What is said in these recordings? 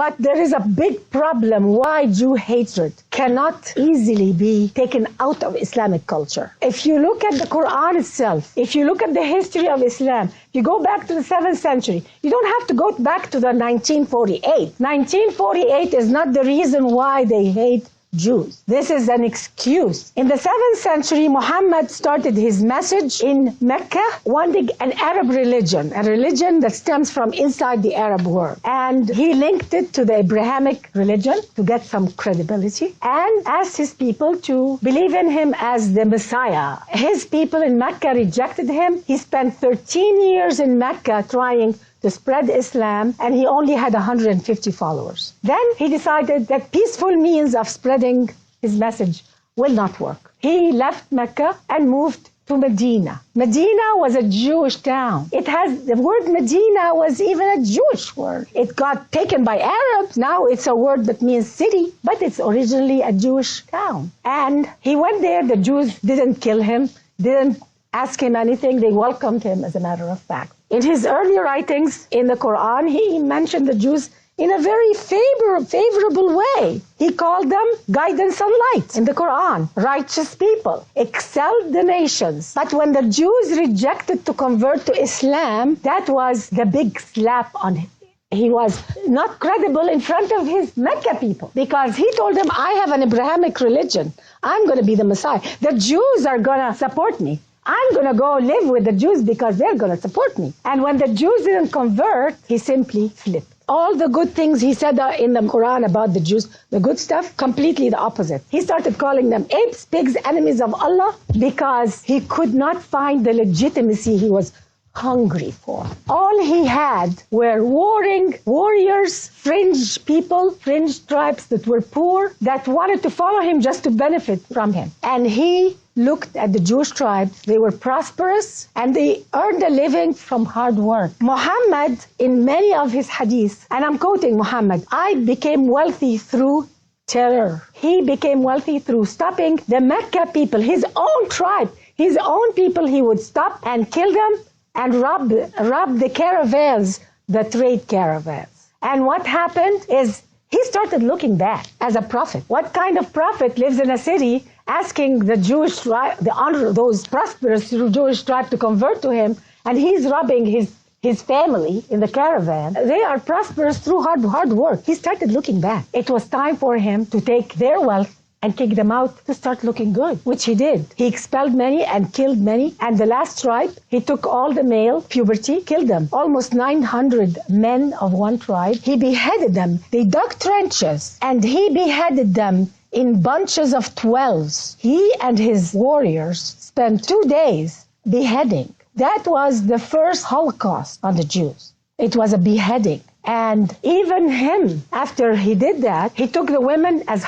But there is a big problem why Jew hatred cannot easily be taken out of Islamic culture. If you look at the Quran itself, if you look at the history of Islam, if you go back to the 7th century, you don't have to go back to the 1948. 1948 is not the reason why they hate Jews. This is an excuse. In the 7th century, Muhammad started his message in Mecca, wanting an Arab religion, a religion that stems from inside the Arab world. And he linked it to the Abrahamic religion to get some credibility and asked his people to believe in him as the Messiah. His people in Mecca rejected him. He spent 13 years in Mecca trying to spread Islam, and he only had 150 followers. Then he decided that peaceful means of spreading his message will not work. He left Mecca and moved to Medina. Medina was a Jewish town. The word Medina was even a Jewish word. It got taken by Arabs. Now it's a word that means city, but it's originally a Jewish town. And he went there. The Jews didn't kill him, didn't ask him anything. They welcomed him, as a matter of fact. In his early writings in the Quran, he mentioned the Jews in a very favorable way. He called them guidance and light in the Quran, righteous people, excelled the nations. But when the Jews rejected to convert to Islam, that was the big slap on him. He was not credible in front of his Mecca people because he told them, I have an Abrahamic religion. I'm going to be the Messiah. The Jews are going to support me. I'm going to go live with the Jews because they're going to support me. And when the Jews didn't convert, he simply flipped. All the good things he said in the Quran about the Jews, the good stuff, completely the opposite. He started calling them apes, pigs, enemies of Allah, because he could not find the legitimacy he was hungry for. All he had were warring warriors, fringe people, fringe tribes that were poor, that wanted to follow him just to benefit from him. And he looked at the Jewish tribes. They were prosperous and they earned a living from hard work. Muhammad, in many of his hadiths, and I'm quoting Muhammad, I became wealthy through terror. He became wealthy through stopping the Mecca people, his own tribe, his own people. He would stop and kill them and rob the caravans, the trade caravans. And what happened is he started looking back as a prophet. What kind of prophet lives in a city asking the Jewish tribe, those prosperous Jewish tribe to convert to him, and he's robbing his family in the caravan? They are prosperous through hard work. He started looking back. It was time for him to take their wealth and kick them out to start looking good, which he did. He expelled many and killed many. And the last tribe, he took all the male puberty, killed them. Almost 900 men of one tribe. He beheaded them. They dug trenches and he beheaded them in bunches of 12s. He and his warriors spent 2 days beheading. That was the first Holocaust on the Jews. It was a beheading. And even him, after he did that, he took the women as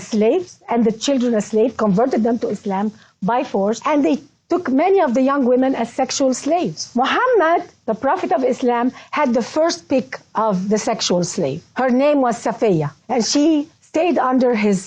slaves and the children as slaves, converted them to Islam by force, and they took many of the young women as sexual slaves. Muhammad, the prophet of Islam, had the first pick of the sexual slave. Her name was Safiya, and she stayed under his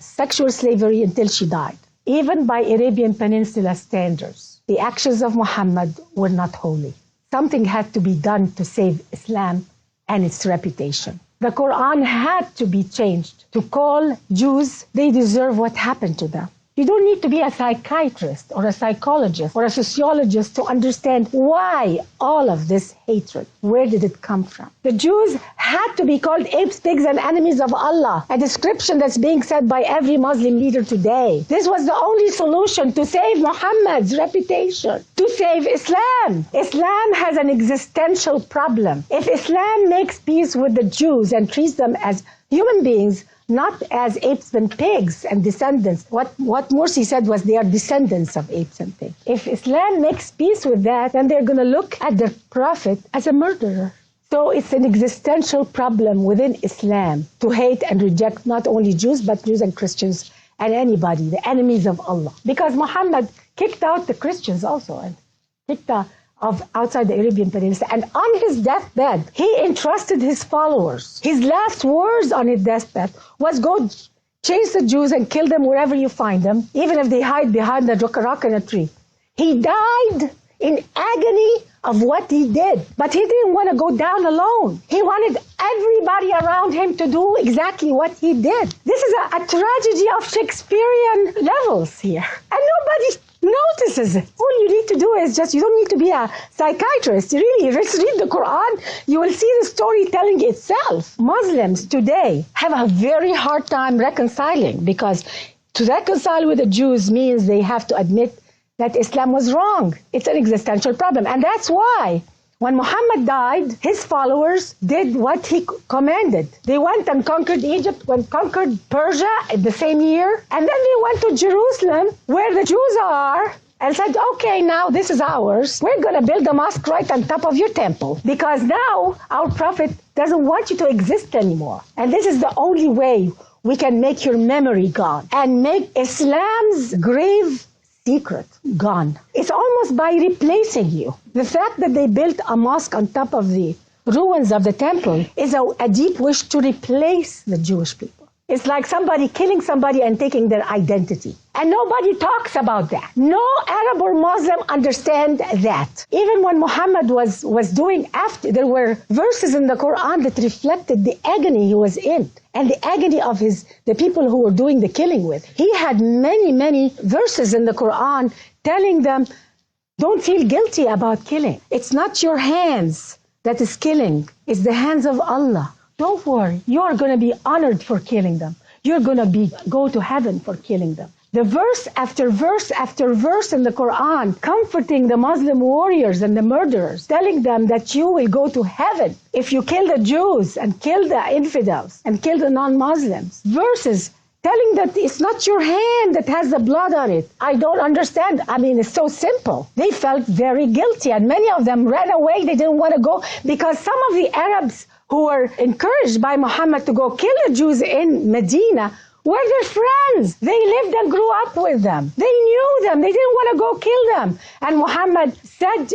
sexual slavery until she died. Even by Arabian Peninsula standards, the actions of Muhammad were not holy. Something had to be done to save Islam and its reputation. The Quran had to be changed to call Jews, they deserve what happened to them. You don't need to be a psychiatrist or a psychologist or a sociologist to understand why all of this hatred. Where did it come from? The Jews had to be called apes, pigs, and enemies of Allah, a description that's being said by every Muslim leader today. This was the only solution to save Muhammad's reputation, to save Islam. Islam has an existential problem. If Islam makes peace with the Jews and treats them as human beings, not as apes and pigs and descendants. What Morsi said was they are descendants of apes and pigs. If Islam makes peace with that, then they're going to look at the Prophet as a murderer. So it's an existential problem within Islam to hate and reject not only Jews, but Jews and Christians and anybody, the enemies of Allah. Because Muhammad kicked out the Christians also and kicked out outside the Arabian Peninsula. And on his deathbed, he entrusted his followers. His last words on his deathbed was, go chase the Jews and kill them wherever you find them, even if they hide behind a rock in a tree. He died in agony of what he did. But he didn't want to go down alone. He wanted everybody around him to do exactly what he did. This is a tragedy of Shakespearean levels here. And nobody notices it. All you need to do is you don't need to be a psychiatrist. Really, just read the Quran. You will see the story telling itself. Muslims today have a very hard time reconciling, because to reconcile with the Jews means they have to admit that Islam was wrong. It's an existential problem. And that's why when Muhammad died, his followers did what he commanded. They went and conquered Egypt, conquered Persia in the same year, and then they went to Jerusalem, where the Jews are, and said, okay, now this is ours. We're going to build a mosque right on top of your temple, because now our prophet doesn't want you to exist anymore. And this is the only way we can make your memory gone and make Islam's grave secret gone. It's almost by replacing you. The fact that they built a mosque on top of the ruins of the temple is a deep wish to replace the Jewish people. It's like somebody killing somebody and taking their identity. And nobody talks about that. No Arab or Muslim understand that. Even when Muhammad was doing after, there were verses in the Quran that reflected the agony he was in and the agony of the people who were doing the killing with. He had many verses in the Quran telling them, don't feel guilty about killing. It's not your hands that is killing. It's the hands of Allah. Don't worry, you're going to be honored for killing them. You're going to go to heaven for killing them. The verse after verse after verse in the Quran comforting the Muslim warriors and the murderers, telling them that you will go to heaven if you kill the Jews and kill the infidels and kill the non-Muslims. Verses telling that it's not your hand that has the blood on it. I don't understand. I mean, it's so simple. They felt very guilty, and many of them ran away. They didn't want to go because some of the Arabs who were encouraged by Muhammad to go kill the Jews in Medina were their friends. They lived and grew up with them. They knew them. They didn't want to go kill them. And Muhammad said,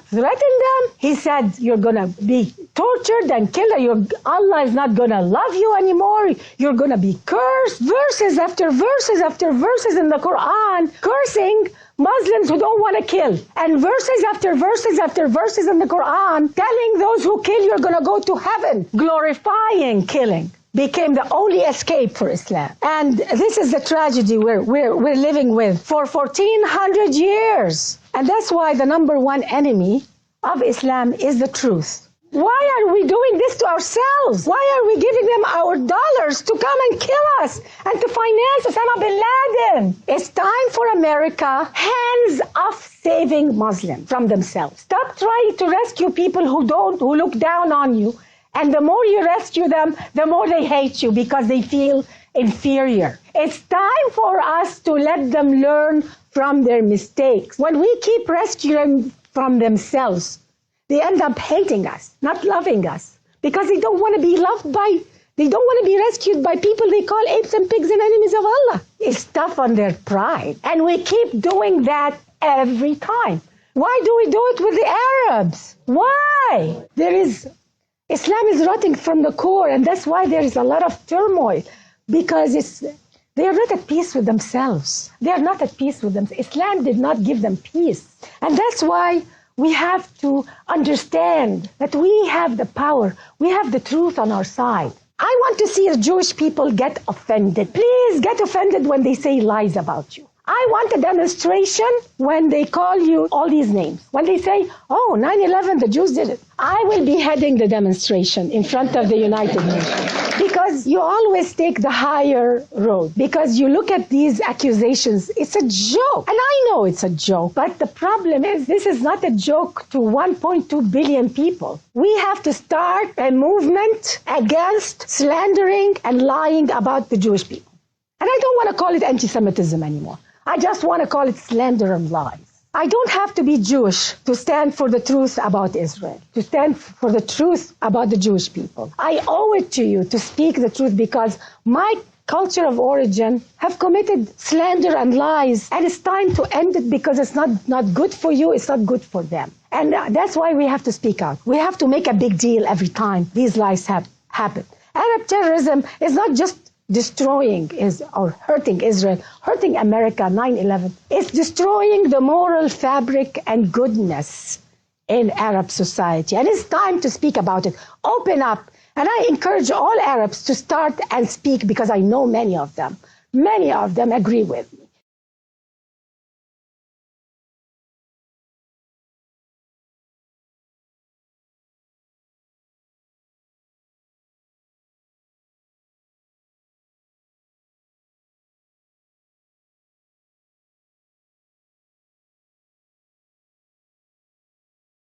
threatened them. He said, you're going to be tortured and killed. Allah is not going to love you anymore. You're going to be cursed. Verses after verses after verses in the Quran cursing Muslims who don't want to kill. And verses after verses after verses in the Quran telling those who kill you're going to go to heaven. Glorifying killing became the only escape for Islam. And this is the tragedy we're living with for 1400 years. And that's why the number one enemy of Islam is the truth. Why are we doing this to ourselves? Why are we giving them our dollars to come and kill us and to finance Osama bin Laden? It's time for America, hands off saving Muslims from themselves. Stop trying to rescue people who look down on you. And the more you rescue them, the more they hate you because they feel inferior. It's time for us to let them learn from their mistakes. When we keep rescuing from themselves, they end up hating us, not loving us, because they don't want to be they don't want to be rescued by people they call apes and pigs and enemies of Allah. It's tough on their pride. And we keep doing that every time. Why do we do it with the Arabs? Why? Islam is rotting from the core, and that's why there is a lot of turmoil, because they are not at peace with themselves. They are not at peace with themselves. Islam did not give them peace. And that's why we have to understand that we have the power. We have the truth on our side. I want to see the Jewish people get offended. Please get offended when they say lies about you. I want a demonstration when they call you all these names. When they say, 9/11, the Jews did it. I will be heading the demonstration in front of the United Nations. Because you always take the higher road. Because you look at these accusations, it's a joke. And I know it's a joke. But the problem is, this is not a joke to 1.2 billion people. We have to start a movement against slandering and lying about the Jewish people. And I don't want to call it anti-Semitism anymore. I just want to call it slander and lies. I don't have to be Jewish to stand for the truth about Israel, to stand for the truth about the Jewish people. I owe it to you to speak the truth because my culture of origin have committed slander and lies, and it's time to end it because it's not good for you, it's not good for them. And that's why we have to speak out. We have to make a big deal every time these lies happen. Arab terrorism is not just destroying or hurting Israel, hurting America, 9/11. It's destroying the moral fabric and goodness in Arab society. And it's time to speak about it. Open up And I encourage all Arabs to start and speak because I know many of them. Many of them agree with me.